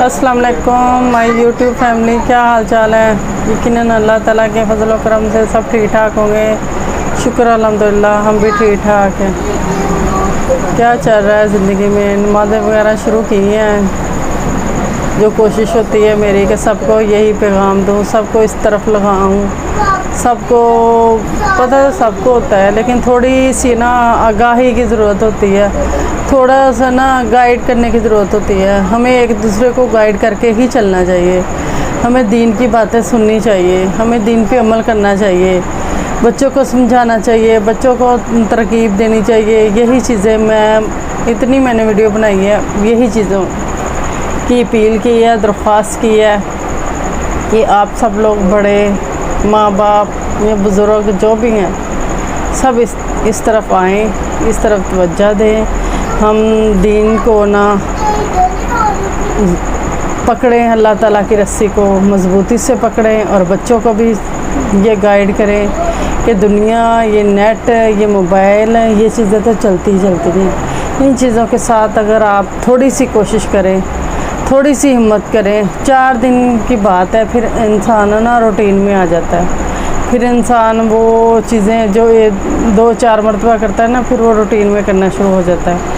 अस्सलाम वालेकुम my YouTube family, क्या हाल चाल है। यकीनन अल्लाह ताला के फजल व करम से सब ठीक ठाक होंगे। शुक्र अल्हम्दुलिल्लाह हम भी ठीक ठाक हैं। क्या चल रहा है ज़िंदगी में। नमाज़ें वगैरह शुरू की हैं। जो कोशिश होती है मेरी कि सबको यही पैगाम दूँ, सबको इस तरफ लगाऊँ। सबको पता है सबको होता है, लेकिन थोड़ी सी ना आगाही की ज़रूरत होती है, थोड़ा सा ना गाइड करने की ज़रूरत होती है। हमें एक दूसरे को गाइड करके ही चलना चाहिए। हमें दीन की बातें सुननी चाहिए, हमें दीन पे अमल करना चाहिए, बच्चों को समझाना चाहिए, बच्चों को तरकीब देनी चाहिए। यही चीज़ें मैंने वीडियो बनाई है, यही चीज़ों की अपील की है, दरख्वास्त की है कि आप सब लोग बड़े माँ बाप या बुज़ुर्ग जो भी हैं सब इस तरफ आएँ, इस तरफ तवज्जो दें। हम दीन को ना पकड़ें, अल्लाह ताला की रस्सी को मज़बूती से पकड़ें और बच्चों को भी ये गाइड करें कि दुनिया, ये नेट, ये मोबाइल, ये चीज़ें तो चलती ही चलती हैं। इन चीज़ों के साथ अगर आप थोड़ी सी कोशिश करें, थोड़ी सी हिम्मत करें, 4 दिन की बात है, फिर इंसान ना रूटीन में आ जाता है। फिर इंसान वो चीज़ें जो 2-4 मरतबा करता है ना, फिर वो रूटीन में करना शुरू हो जाता है।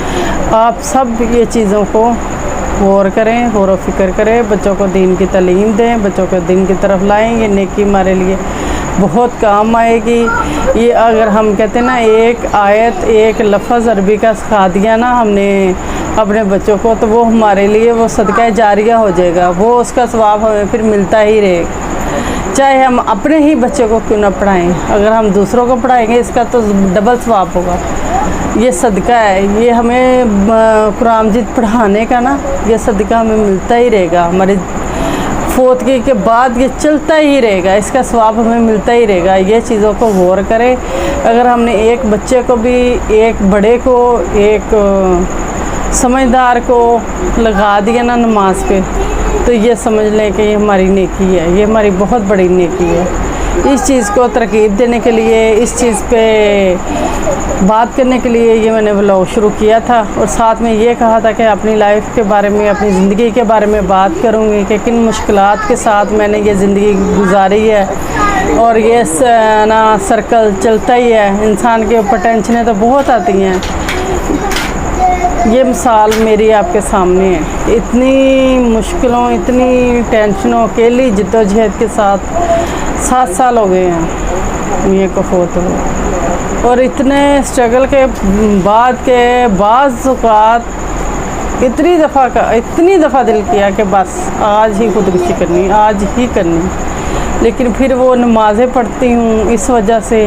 आप सब ये चीज़ों को गौर करें, गौर व फिक्र करें, बच्चों को दीन की तालीम दें, बच्चों को दीन की तरफ लाएं। ये नेकी हमारे लिए बहुत काम आएगी। ये अगर हम कहते हैं ना, एक आयत, एक लफ्ज़ अरबी का सिखा दिया ना हमने अपने बच्चों को, तो वो हमारे लिए वो सदका जारिया हो जाएगा। वो उसका सवाब हमें फिर मिलता ही रहेगा, चाहे हम अपने ही बच्चे को क्यों ना पढ़ाएं। अगर हम दूसरों को पढ़ाएंगे इसका तो डबल सवाब होगा। ये सदका है, ये हमें कुरान मजीद पढ़ाने का ना, ये सदका हमें मिलता ही रहेगा। हमारे फौतगी के बाद ये चलता ही रहेगा, इसका सवाब हमें मिलता ही रहेगा। ये चीज़ों को गौर करें। अगर हमने एक बच्चे को भी, एक बड़े को, एक समझदार को लगा दिया ना नमाज पे, तो ये समझ लें कि ये हमारी नेकी है, ये हमारी बहुत बड़ी नेकी है। इस चीज़ को तरकीब देने के लिए, इस चीज़ पे बात करने के लिए ये मैंने व्लॉग शुरू किया था। और साथ में ये कहा था कि अपनी लाइफ के बारे में, अपनी ज़िंदगी के बारे में बात करूँगी कि किन मुश्किलात के साथ मैंने ये ज़िंदगी गुजारी है। और ये ना सर्कल चलता ही है, इंसान के ऊपर टेंशनें तो बहुत आती हैं। ये मिसाल मेरी आपके सामने है। इतनी मुश्किलों, इतनी टेंशनों, अकेली जिद्दोजहद के साथ 7 साल हो गए हैं ये को फोत हुए। और इतने स्ट्रगल के बाद के बाज़ औक़ात इतनी दफ़ा दिल किया कि बस आज ही खुदकुशी करनी, आज ही करनी। लेकिन फिर वो नमाज़ें पढ़ती हूँ, इस वजह से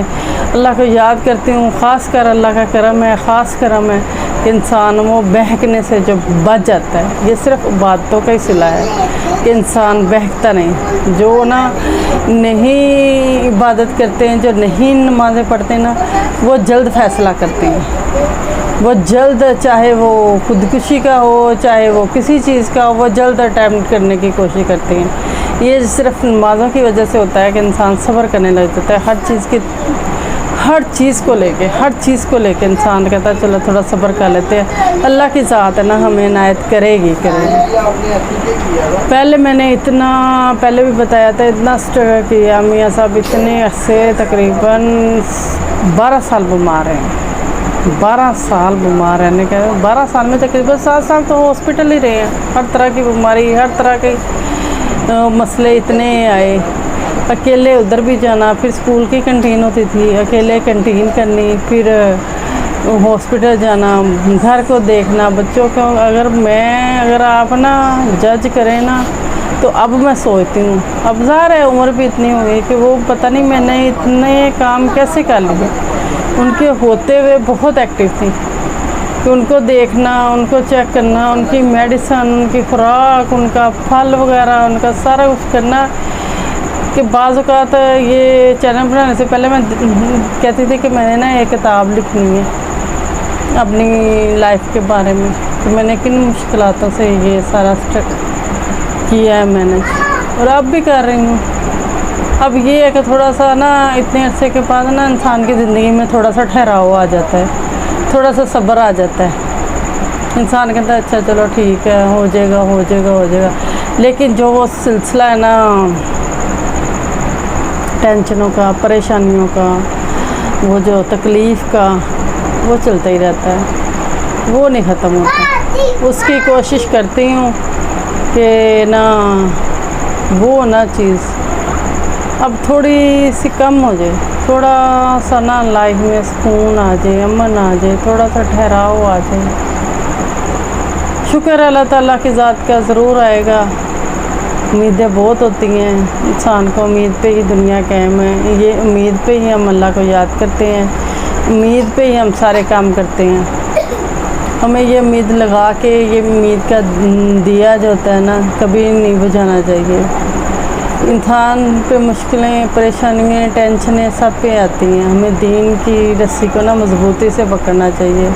अल्लाह को याद करती हूँ। ख़ास कर अल्लाह का करम है, ख़ास करम है कि इंसान वो बहकने से जो बच जाता है। ये सिर्फ बातों का ही सिला है कि इंसान बहकता नहीं। जो ना नहीं इबादत करते हैं, जो नहीं नमाज़ें पढ़ते हैं ना, वो जल्द फ़ैसला करते हैं। वो जल्द, चाहे वो खुदकुशी का हो, चाहे वो किसी चीज़ का हो, वो जल्द अटैम्प्ट करने की कोशिश करते हैं। ये सिर्फ नमाज़ों की वजह से होता है कि इंसान सब्र करने लग जाता है। हर चीज़ को लेके इंसान कहता है चलो थोड़ा सब्र कर लेते हैं। अल्लाह की ज़ात है ना, हमें इनायत करेगी। पहले भी बताया था, इतना स्ट्रगल किया मियाँ साहब, इतने अरसे तकरीबन 12 साल बीमार हैं। 12 साल बीमार रहने के 12 साल में तकरीबन 7 साल तो हॉस्पिटल ही रहे हैं। हर तरह की बीमारी, हर तरह के मसले इतने आए। अकेले उधर भी जाना, फिर स्कूल की कैंटीन होती थी, अकेले कैंटीन करनी, फिर हॉस्पिटल जाना, घर को देखना, बच्चों को। अगर आप ना जज करें ना, तो अब मैं सोचती हूँ, अब ज़ाहिर है उम्र भी इतनी हो गई कि वो पता नहीं मैंने इतने काम कैसे कर लिए। उनके होते हुए बहुत एक्टिव थी कि उनको देखना, उनको चेक करना, उनकी मेडिसिन, उनकी खुराक, उनका फल वगैरह, उनका सारा कुछ करना। कि बाज़ औक़ात ये चैनल बनाने से पहले मैं कहती थी कि मैंने ना एक किताब लिखनी है अपनी लाइफ के बारे में। तो मैंने किन मुश्किलातों से ये सारा किया है मैंने, और अब भी कर रही हूँ। अब ये है कि थोड़ा सा ना इतने अरसे के बाद ना इंसान की ज़िंदगी में थोड़ा सा ठहराव आ जाता है, थोड़ा सा सब्र आ जाता है। इंसान कहता है अच्छा चलो ठीक है, हो जाएगा। لیکن جو وہ سلسلہ ہے نا ٹینشنوں کا، پریشانیوں کا، وہ جو تکلیف کا، وہ چلتا ہی رہتا ہے، وہ نہیں ختم ہوتا۔ اس کی کوشش کرتی ہوں کہ نا وہ نا چیز اب تھوڑی سی کم ہو جائے، تھوڑا سا نا لائف میں سکون آ جائے، امن آ جائے، تھوڑا سا ٹھہراؤ آ جائے۔ شکر اللہ تعالیٰ کی ذات کا ضرور آئے گا۔ امیدیں بہت ہوتی ہیں انسان کو، امید پہ ہی دنیا قائم ہے، یہ امید پہ ہی ہم اللہ کو یاد کرتے ہیں، امید پہ ہی ہم سارے کام کرتے ہیں۔ ہمیں یہ امید لگا کے، یہ امید کا دیا جو ہوتا ہے نا، کبھی نہیں بجھانا چاہیے۔ انسان پہ مشکلیں، پریشانیاں، ٹینشنیں سب پہ آتی ہیں، ہمیں دین کی رسی کو نا مضبوطی سے پکڑنا چاہیے،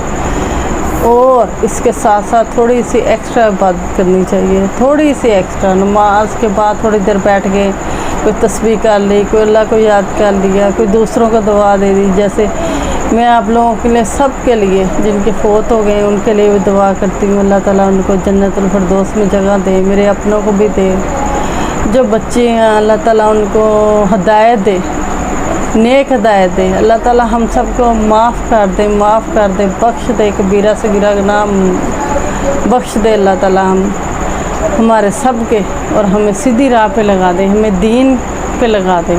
اور اس کے ساتھ ساتھ تھوڑی سی ایکسٹرا عبادت کرنی چاہیے، تھوڑی سی ایکسٹرا۔ نماز کے بعد تھوڑی دیر بیٹھ گئے، کوئی تسبیح کر لی، کوئی اللہ کو یاد کر لیا، کوئی دوسروں کو دعا دے دی۔ جیسے میں آپ لوگوں کے لیے، سب کے لیے جن کے فوت ہو گئے ان کے لیے بھی دعا کرتی ہوں، اللہ تعالیٰ ان کو جنت الفردوس میں جگہ دے، میرے اپنوں کو بھی دے۔ جو بچے ہیں اللہ تعالیٰ ان کو ہدایت دے، نیک ہدایت دے، اللہ تعالیٰ ہم سب کو معاف کر دے، معاف کر دے، بخش دے، کبیرہ صغیرہ گناہ بخش دے اللہ تعالیٰ ہمارے سب کے، اور ہمیں سیدھی راہ پہ لگا دے، ہمیں دین پہ لگا دے۔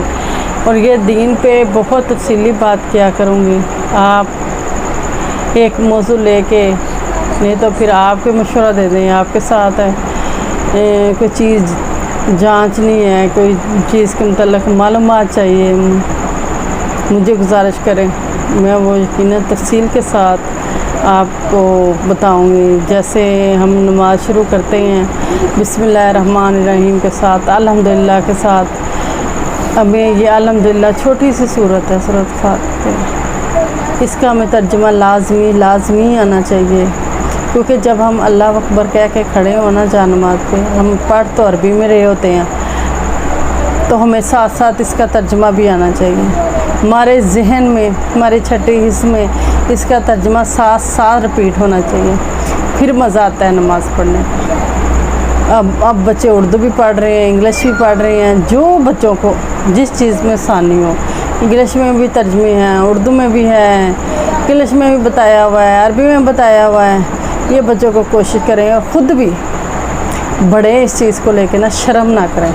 اور یہ دین پہ بہت تفصیلی بات کیا کروں گی، آپ ایک موضوع لے کے، نہیں تو پھر آپ کے مشورہ دے دیں، آپ کے ساتھ ہے کوئی چیز جانچنی ہے، کوئی چیز کے متعلق معلومات چاہیے، مجھے گزارش کریں، میں وہ یقیناً تفصیل کے ساتھ آپ کو بتاؤں گی۔ جیسے ہم نماز شروع کرتے ہیں بسم اللہ الرحمن الرحیم کے ساتھ، الحمدللہ کے ساتھ، ہمیں یہ الحمدللہ چھوٹی سی صورت ہے، سورۃ فاتحہ، اس کا ہمیں ترجمہ لازمی آنا چاہیے، کیونکہ جب ہم اللہ اکبر کہہ کے کھڑے ہونا جانماز پہ، ہم پڑھ تو عربی میں رہے ہوتے ہیں، تو ہمیں ساتھ ساتھ اس کا ترجمہ بھی آنا چاہیے، ہمارے ذہن میں، ہمارے چھٹے حص میں اس کا ترجمہ ساتھ ساتھ رپیٹ ہونا چاہیے، پھر مزہ آتا ہے نماز پڑھنے۔ اب بچے اردو بھی پڑھ رہے ہیں، انگلش بھی پڑھ رہے ہیں، جو بچوں کو جس چیز میں آسانی ہو، انگلش میں بھی ترجمے ہیں، اردو میں بھی ہے، انگلش میں بھی بتایا ہوا ہے، عربی میں بتایا ہوا ہے، یہ بچوں کو کوشش کریں، اور خود بھی بڑے اس چیز کو لے کے نا شرم نہ کریں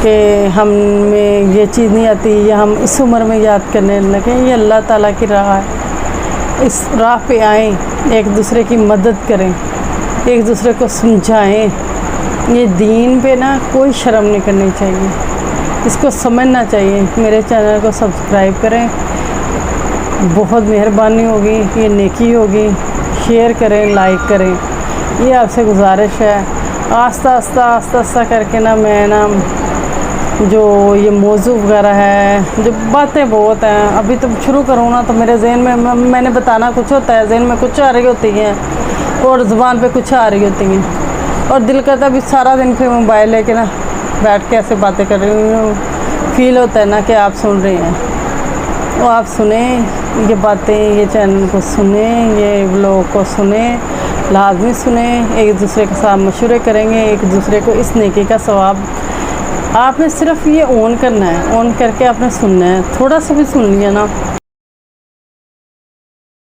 کہ ہمیں یہ چیز نہیں آتی، یا ہم اس عمر میں یاد کرنے لگیں۔ یہ اللہ تعالیٰ کی راہ ہے، اس راہ پہ آئیں، ایک دوسرے کی مدد کریں، ایک دوسرے کو سمجھائیں۔ یہ دین پہ نا کوئی شرم نہیں کرنی چاہیے، اس کو سمجھنا چاہیے۔ میرے چینل کو سبسکرائب کریں، بہت مہربانی ہوگی، یہ نیکی ہوگی، شیئر کریں، لائک کریں، یہ آپ سے گزارش ہے۔ آہستہ آہستہ کر کے نا میں نا جو یہ موضوع وغیرہ ہے، جو باتیں بہت ہیں، ابھی تو شروع کروں نا تو میرے ذہن میں نے بتانا کچھ ہوتا ہے، ذہن میں کچھ آ رہی ہوتی ہیں، اور زبان پہ کچھ آ رہی ہوتی ہیں، اور دل کرتا بھی سارا دن پھر موبائل لے کے نا بیٹھ کے ایسے باتیں کر رہی ہوں، فیل ہوتا ہے نا کہ آپ سن رہے ہیں، وہ آپ سنیں یہ باتیں، یہ چینل کو سنیں، یہ بلاگ کو سنیں، لازمی سنیں، ایک دوسرے کے ساتھ مشورے کریں گے، ایک دوسرے کو اس نیکی کا ثواب۔ آپ نے صرف یہ آن کرنا ہے، آن کر کے آپ نے سننا ہے، تھوڑا سا بھی سن لیا نا